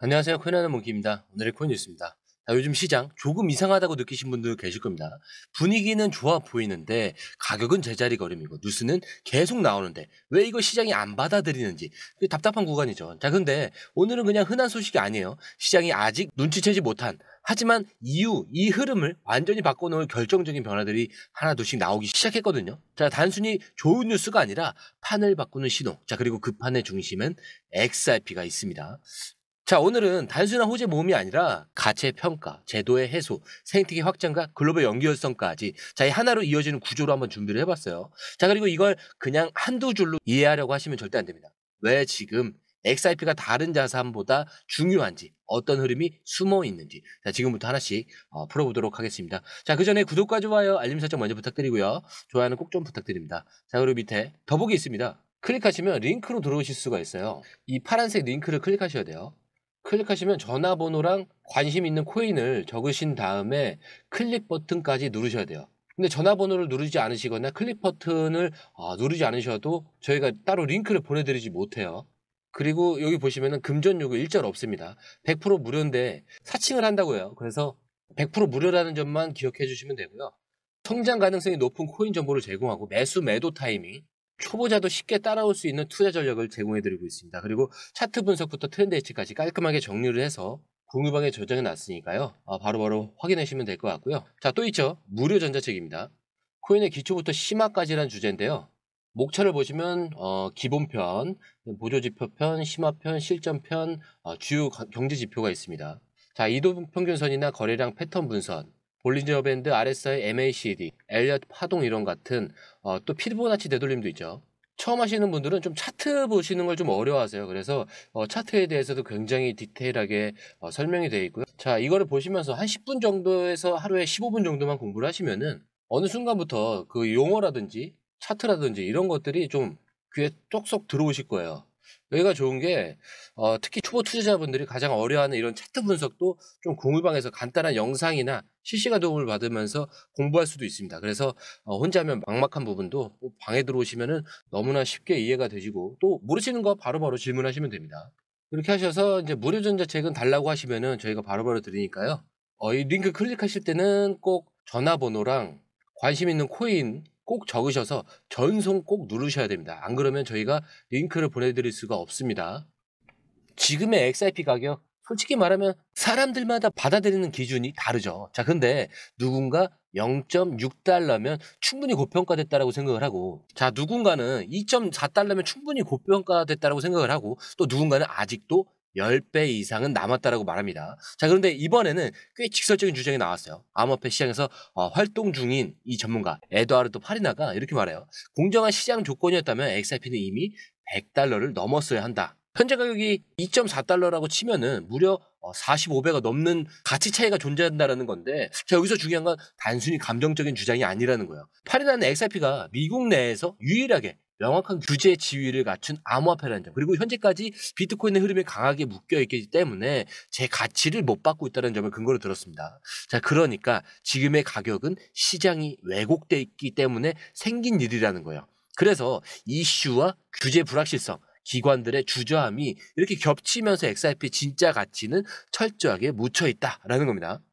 안녕하세요. 코인하는 몽키입니다. 오늘의 코인 뉴스입니다. 자, 요즘 시장 조금 이상하다고 느끼신 분들 계실 겁니다. 분위기는 좋아 보이는데 가격은 제자리 걸음이고 뉴스는 계속 나오는데 왜 이거 시장이 안 받아들이는지 답답한 구간이죠. 자, 근데 오늘은 그냥 흔한 소식이 아니에요. 시장이 아직 눈치채지 못한, 하지만 이후 이 흐름을 완전히 바꿔놓을 결정적인 변화들이 하나둘씩 나오기 시작했거든요. 자, 단순히 좋은 뉴스가 아니라 판을 바꾸는 신호. 자, 그리고 그 판의 중심은 XRP가 있습니다. 자, 오늘은 단순한 호재 모음이 아니라 가치의 평가, 제도의 해소, 생태계 확장과 글로벌 연결성까지 이 하나로 이어지는 구조로 한번 준비를 해봤어요. 자, 그리고 이걸 그냥 한두 줄로 이해하려고 하시면 절대 안 됩니다. 왜 지금 XRP가 다른 자산보다 중요한지, 어떤 흐름이 숨어 있는지, 자, 지금부터 하나씩 풀어보도록 하겠습니다. 자, 그 전에 구독과 좋아요, 알림 설정 먼저 부탁드리고요. 좋아요는 꼭 좀 부탁드립니다. 자, 그리고 밑에 더보기 있습니다. 클릭하시면 링크로 들어오실 수가 있어요. 이 파란색 링크를 클릭하셔야 돼요. 클릭하시면 전화번호랑 관심 있는 코인을 적으신 다음에 클릭 버튼까지 누르셔야 돼요. 근데 전화번호를 누르지 않으시거나 클릭 버튼을 누르지 않으셔도 저희가 따로 링크를 보내드리지 못해요. 그리고 여기 보시면은 금전 요구 일절 없습니다. 100% 무료인데 사칭을 한다고 해요. 그래서 100% 무료라는 점만 기억해 주시면 되고요. 성장 가능성이 높은 코인 정보를 제공하고 매수 매도 타이밍, 초보자도 쉽게 따라올 수 있는 투자 전략을 제공해드리고 있습니다. 그리고 차트 분석부터 트렌드 예측까지 깔끔하게 정리를 해서 공유방에 저장해 놨으니까요. 바로바로 확인해 주시면 될 것 같고요. 자, 또 있죠. 무료 전자책입니다. 코인의 기초부터 심화까지라는 주제인데요. 목차를 보시면 기본편, 보조지표편, 심화편, 실전편, 주요 경제지표가 있습니다. 자, 이동평균선이나 거래량 패턴 분선, 볼린저 밴드, RSI, MACD, 엘리엇 파동 이론 같은 또 피보나치 되돌림도 있죠. 처음 하시는 분들은 좀 차트 보시는 걸 좀 어려워하세요. 그래서 차트에 대해서도 굉장히 디테일하게 설명이 되어 있고요. 자, 이거를 보시면서 한 10분 정도에서 하루에 15분 정도만 공부를 하시면은 어느 순간부터 그 용어라든지 차트라든지 이런 것들이 좀 귀에 쏙쏙 들어오실 거예요. 여기가 좋은 게 특히 초보 투자자분들이 가장 어려워하는 이런 차트 분석도 좀 공유방에서 간단한 영상이나 실시간 도움을 받으면서 공부할 수도 있습니다. 그래서 혼자 하면 막막한 부분도 방에 들어오시면은 너무나 쉽게 이해가 되시고 또 모르시는 거 바로바로 질문하시면 됩니다. 이렇게 하셔서 이제 무료 전자책은 달라고 하시면은 저희가 바로바로 드리니까요. 이 링크 클릭하실 때는 꼭 전화번호랑 관심 있는 코인 꼭 적으셔서 전송 꼭 누르셔야 됩니다. 안 그러면 저희가 링크를 보내드릴 수가 없습니다. 지금의 XRP 가격 솔직히 말하면 사람들마다 받아들이는 기준이 다르죠. 자, 근데 누군가 0.6달러면 충분히 고평가됐다라고 생각을 하고, 자, 누군가는 2.4달러면 충분히 고평가됐다라고 생각을 하고, 또 누군가는 아직도 10배 이상은 남았다라고 말합니다. 자, 그런데 이번에는 꽤 직설적인 주장이 나왔어요. 암호화폐 시장에서 활동 중인 이 전문가 에드와르도 파리나가 이렇게 말해요. 공정한 시장 조건이었다면 XRP는 이미 100달러를 넘었어야 한다. 현재 가격이 2.4달러라고 치면은 무려 45배가 넘는 가치 차이가 존재한다는 건데, 자, 여기서 중요한 건 단순히 감정적인 주장이 아니라는 거예요. 파리나는 XRP가 미국 내에서 유일하게 명확한 규제 지위를 갖춘 암호화폐라는 점, 그리고 현재까지 비트코인의 흐름에 강하게 묶여있기 때문에 제 가치를 못 받고 있다는 점을 근거로 들었습니다. 자, 그러니까 지금의 가격은 시장이 왜곡돼 있기 때문에 생긴 일이라는 거예요. 그래서 이슈와 규제 불확실성, 기관들의 주저함이 이렇게 겹치면서 XRP 진짜 가치는 철저하게 묻혀 있다라는 겁니다.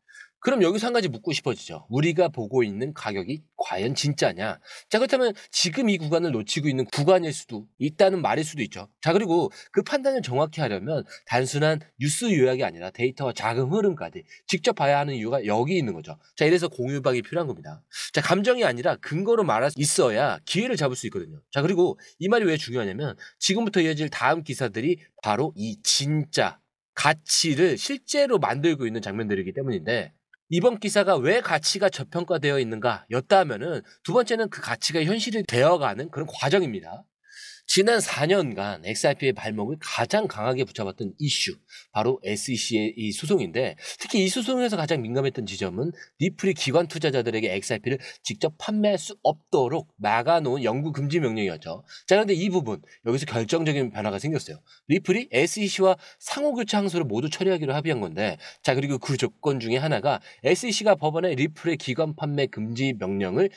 그럼 여기서 한 가지 묻고 싶어지죠. 우리가 보고 있는 가격이 과연 진짜냐? 자, 그렇다면 지금 이 구간을 놓치고 있는 구간일 수도 있다는 말일 수도 있죠. 자, 그리고 그 판단을 정확히 하려면 단순한 뉴스 요약이 아니라 데이터와 자금 흐름까지 직접 봐야 하는 이유가 여기 있는 거죠. 자, 이래서 공유방이 필요한 겁니다. 자, 감정이 아니라 근거로 말할 수 있어야 기회를 잡을 수 있거든요. 자, 그리고 이 말이 왜 중요하냐면 지금부터 이어질 다음 기사들이 바로 이 진짜 가치를 실제로 만들고 있는 장면들이기 때문인데, 이번 기사가 왜 가치가 저평가되어 있는가 였다 하면은 두 번째는 그 가치가 현실이 되어가는 그런 과정입니다. 지난 4년간 XRP의 발목을 가장 강하게 붙잡았던 이슈, 바로 SEC의 이 소송인데, 특히 이 소송에서 가장 민감했던 지점은 리플이 기관 투자자들에게 XRP를 직접 판매할 수 없도록 막아놓은 영구 금지 명령이었죠. 자, 그런데 이 부분 여기서 결정적인 변화가 생겼어요. 리플이 SEC와 상호교체 항소를 모두 처리하기로 합의한 건데, 자, 그리고 그 조건 중에 하나가 SEC가 법원에 리플의 기관 판매 금지 명령을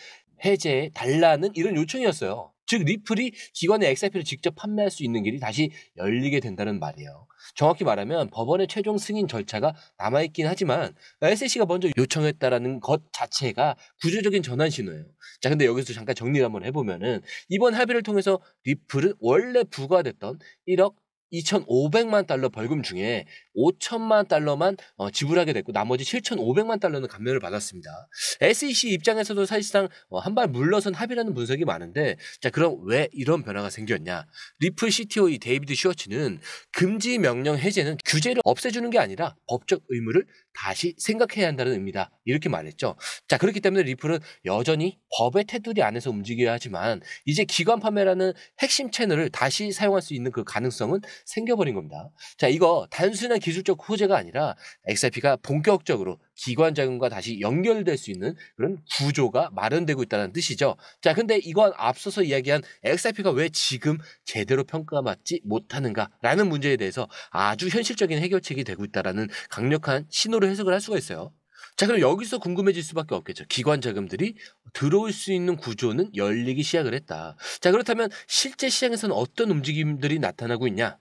해제해 달라는 이런 요청이었어요. 즉 리플이 기관의 XRP를 직접 판매할 수 있는 길이 다시 열리게 된다는 말이에요. 정확히 말하면 법원의 최종 승인 절차가 남아있긴 하지만 SEC가 먼저 요청했다라는 것 자체가 구조적인 전환 신호예요. 자, 근데 여기서 잠깐 정리를 한번 해보면은 이번 합의를 통해서 리플은 원래 부과됐던 1억 2,500만 달러 벌금 중에 5천만 달러만 지불하게 됐고 나머지 7,500만 달러는 감면을 받았습니다. SEC 입장에서도 사실상 한 발 물러선 합의라는 분석이 많은데 자, 그럼 왜 이런 변화가 생겼냐? 리플 CTO 이 데이비드 슈워츠는 금지 명령 해제는 규제를 없애주는 게 아니라 법적 의무를 다시 생각해야 한다는 의미다. 이렇게 말했죠. 자, 그렇기 때문에 리플은 여전히 법의 테두리 안에서 움직여야 하지만 이제 기관 판매라는 핵심 채널을 다시 사용할 수 있는 그 가능성은 생겨버린 겁니다. 자, 이거 단순한 기술적 호재가 아니라 XRP가 본격적으로 기관 자금과 다시 연결될 수 있는 그런 구조가 마련되고 있다는 뜻이죠. 자, 근데 이건 앞서서 이야기한 XRP가 왜 지금 제대로 평가받지 못하는가라는 문제에 대해서 아주 현실적인 해결책이 되고 있다는 강력한 신호를 해석을 할 수가 있어요. 자, 그럼 여기서 궁금해질 수밖에 없겠죠. 기관 자금들이 들어올 수 있는 구조는 열리기 시작을 했다. 자, 그렇다면 실제 시장에서는 어떤 움직임들이 나타나고 있냐?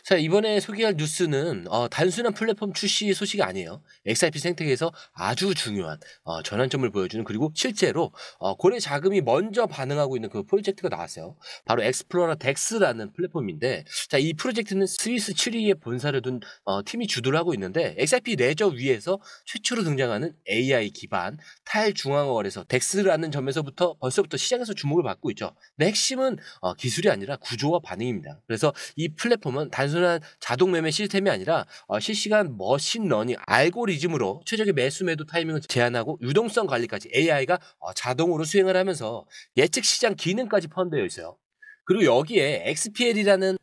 자, 이번에 소개할 뉴스는 단순한 플랫폼 출시 소식이 아니에요. XRP 생태계에서 아주 중요한 전환점을 보여주는 그리고 실제로 고래 자금이 먼저 반응하고 있는 그 프로젝트가 나왔어요. 바로 엑스플로러 덱스라는 플랫폼인데 자, 이 프로젝트는 스위스 츄리히에 본사를 둔 팀이 주도를 하고 있는데 XRP 레저 위에서 최초로 등장하는 AI 기반 탈중앙어거래소 덱스라는 점에서부터 벌써부터 시장에서 주목을 받고 있죠. 근데 핵심은 기술이 아니라 구조와 반응입니다. 그래서 이 플랫폼은 단순한 자동 매매 시스템이 아니라 실시간 머신러닝 알고리즘으로 최적의 매수 매도 타이밍을 제한하고 유동성 관리까지 AI가 자동으로 수행을 하면서 예측 시장 기능까지 포함되어 있어요. 그리고 여기에 XPL이라는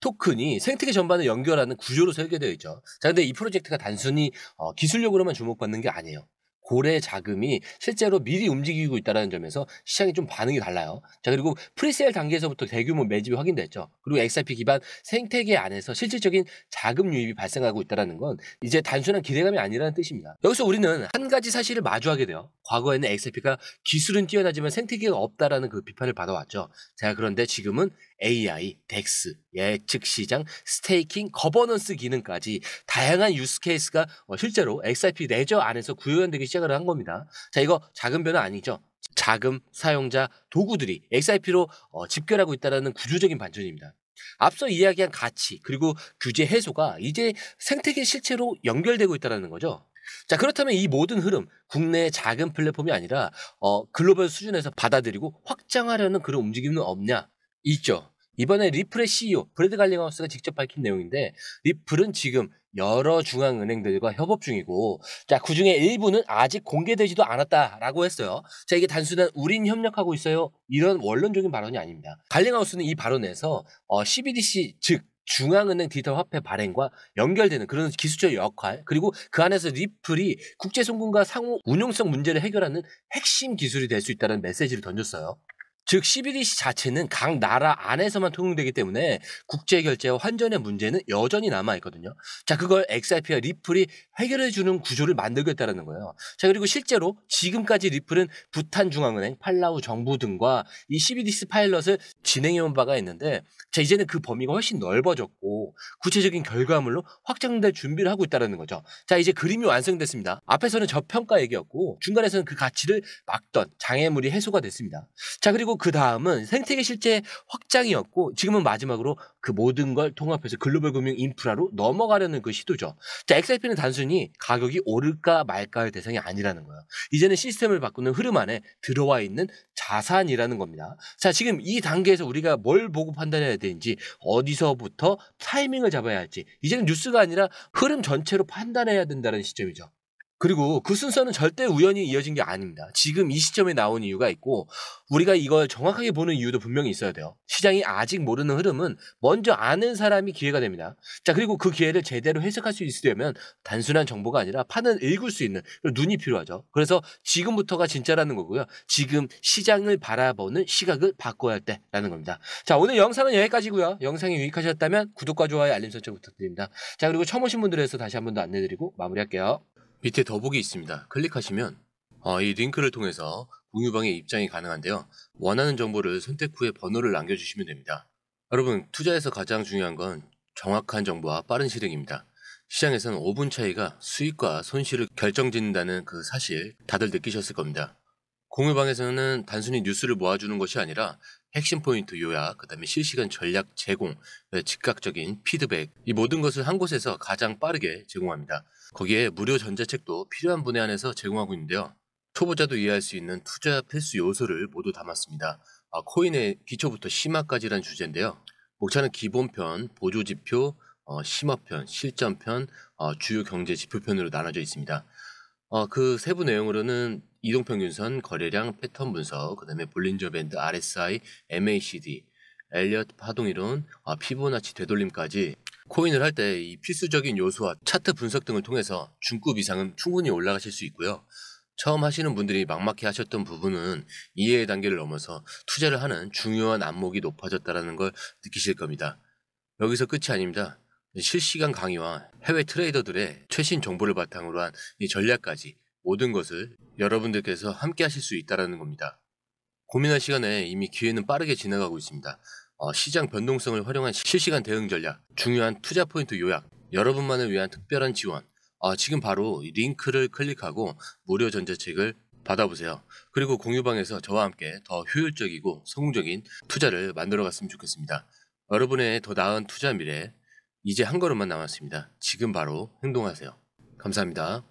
토큰이 생태계 전반을 연결하는 구조로 설계되어 있죠. 자, 근데 이 프로젝트가 단순히 기술력으로만 주목받는 게 아니에요. 고래 자금이 실제로 미리 움직이고 있다는 점에서 시장이 좀 반응이 달라요. 자, 그리고 프리세일 단계에서부터 대규모 매집이 확인됐죠. 그리고 XRP 기반 생태계 안에서 실질적인 자금 유입이 발생하고 있다는 건 이제 단순한 기대감이 아니라는 뜻입니다. 여기서 우리는 한 가지 사실을 마주하게 돼요. 과거에는 XRP가 기술은 뛰어나지만 생태계가 없다라는 그 비판을 받아왔죠. 자, 그런데 지금은 AI, 덱스, 예측 시장, 스테이킹, 거버넌스 기능까지 다양한 유스 케이스가 실제로 XRP 레저 안에서 구현되기 시작을 한 겁니다. 자, 이거 작은 변화 아니죠. 자금, 사용자, 도구들이 XRP로 집결하고 있다는 구조적인 반전입니다. 앞서 이야기한 가치 그리고 규제 해소가 이제 생태계 실체로 연결되고 있다는 거죠. 자, 그렇다면 이 모든 흐름 국내의 작은 플랫폼이 아니라 글로벌 수준에서 받아들이고 확장하려는 그런 움직임은 없냐? 있죠. 이번에 리플의 CEO 브래드 갈링하우스가 직접 밝힌 내용인데 리플은 지금 여러 중앙은행들과 협업 중이고 자, 그중에 일부는 아직 공개되지도 않았다라고 했어요. 자, 이게 단순한 우린 협력하고 있어요 이런 원론적인 발언이 아닙니다. 갈링하우스는 이 발언에서 CBDC 즉 중앙은행 디지털 화폐 발행과 연결되는 그런 기술적 역할 그리고 그 안에서 리플이 국제송금과 상호 운용성 문제를 해결하는 핵심 기술이 될 수 있다는 메시지를 던졌어요. 즉 CBDC 자체는 각 나라 안에서만 통용되기 때문에 국제결제와 환전의 문제는 여전히 남아있거든요. 자, 그걸 XRP와 리플이 해결해주는 구조를 만들겠다는 거예요. 자, 그리고 실제로 지금까지 리플은 부탄 중앙은행, 팔라우 정부 등과 이 CBDC 파일럿을 진행해온 바가 있는데 자, 이제는 그 범위가 훨씬 넓어졌고 구체적인 결과물로 확장될 준비를 하고 있다는 거죠. 자, 이제 그림이 완성됐습니다. 앞에서는 저평가 얘기였고 중간에서는 그 가치를 막던 장애물이 해소가 됐습니다. 자, 그리고 그 다음은 생태계 실제 확장이었고 지금은 마지막으로 그 모든 걸 통합해서 글로벌 금융 인프라로 넘어가려는 그 시도죠. 자, XRP는 단순히 가격이 오를까 말까의 대상이 아니라는 거예요. 이제는 시스템을 바꾸는 흐름 안에 들어와 있는 자산이라는 겁니다. 자, 지금 이 단계에서 우리가 뭘 보고 판단해야 되는지 어디서부터 타이밍을 잡아야 할지 이제는 뉴스가 아니라 흐름 전체로 판단해야 된다는 시점이죠. 그리고 그 순서는 절대 우연히 이어진 게 아닙니다. 지금 이 시점에 나온 이유가 있고 우리가 이걸 정확하게 보는 이유도 분명히 있어야 돼요. 시장이 아직 모르는 흐름은 먼저 아는 사람이 기회가 됩니다. 자, 그리고 그 기회를 제대로 해석할 수 있으려면 단순한 정보가 아니라 판을 읽을 수 있는 눈이 필요하죠. 그래서 지금부터가 진짜라는 거고요. 지금 시장을 바라보는 시각을 바꿔야 할 때라는 겁니다. 자, 오늘 영상은 여기까지고요. 영상이 유익하셨다면 구독과 좋아요, 알림 설정 부탁드립니다. 자, 그리고 처음 오신 분들에 서 다시 한 번 더 안내드리고 마무리할게요. 밑에 더보기 있습니다. 클릭하시면 이 링크를 통해서 공유방에 입장이 가능한데요. 원하는 정보를 선택 후에 번호를 남겨주시면 됩니다. 여러분, 투자에서 가장 중요한 건 정확한 정보와 빠른 실행입니다. 시장에서는 5분 차이가 수익과 손실을 결정짓는다는 그 사실 다들 느끼셨을 겁니다. 공유방에서는 단순히 뉴스를 모아주는 것이 아니라 핵심 포인트 요약, 그다음에 실시간 전략 제공, 즉각적인 피드백, 이 모든 것을 한 곳에서 가장 빠르게 제공합니다. 거기에 무료 전자책도 필요한 분야 안에서 제공하고 있는데요. 초보자도 이해할 수 있는 투자 필수 요소를 모두 담았습니다. 코인의 기초부터 심화까지란 주제인데요. 목차는 기본편, 보조지표, 심화편, 실전편, 주요 경제 지표편으로 나눠져 있습니다. 그 세부 내용으로는 이동평균선, 거래량, 패턴 분석, 그다음에 볼린저 밴드, RSI, MACD, 엘리엇 파동이론, 피보나치 되돌림까지 코인을 할 때 이 필수적인 요소와 차트 분석 등을 통해서 중급 이상은 충분히 올라가실 수 있고요. 처음 하시는 분들이 막막해 하셨던 부분은 이해의 단계를 넘어서 투자를 하는 중요한 안목이 높아졌다는 걸 느끼실 겁니다. 여기서 끝이 아닙니다. 실시간 강의와 해외 트레이더들의 최신 정보를 바탕으로 한 이 전략까지 모든 것을 여러분들께서 함께 하실 수 있다는 겁니다. 고민할 시간에 이미 기회는 빠르게 지나가고 있습니다. 시장 변동성을 활용한 실시간 대응 전략, 중요한 투자 포인트 요약, 여러분만을 위한 특별한 지원. 지금 바로 이 링크를 클릭하고 무료 전자책을 받아보세요. 그리고 공유방에서 저와 함께 더 효율적이고 성공적인 투자를 만들어 갔으면 좋겠습니다. 여러분의 더 나은 투자 미래, 이제 한 걸음만 남았습니다. 지금 바로 행동하세요. 감사합니다.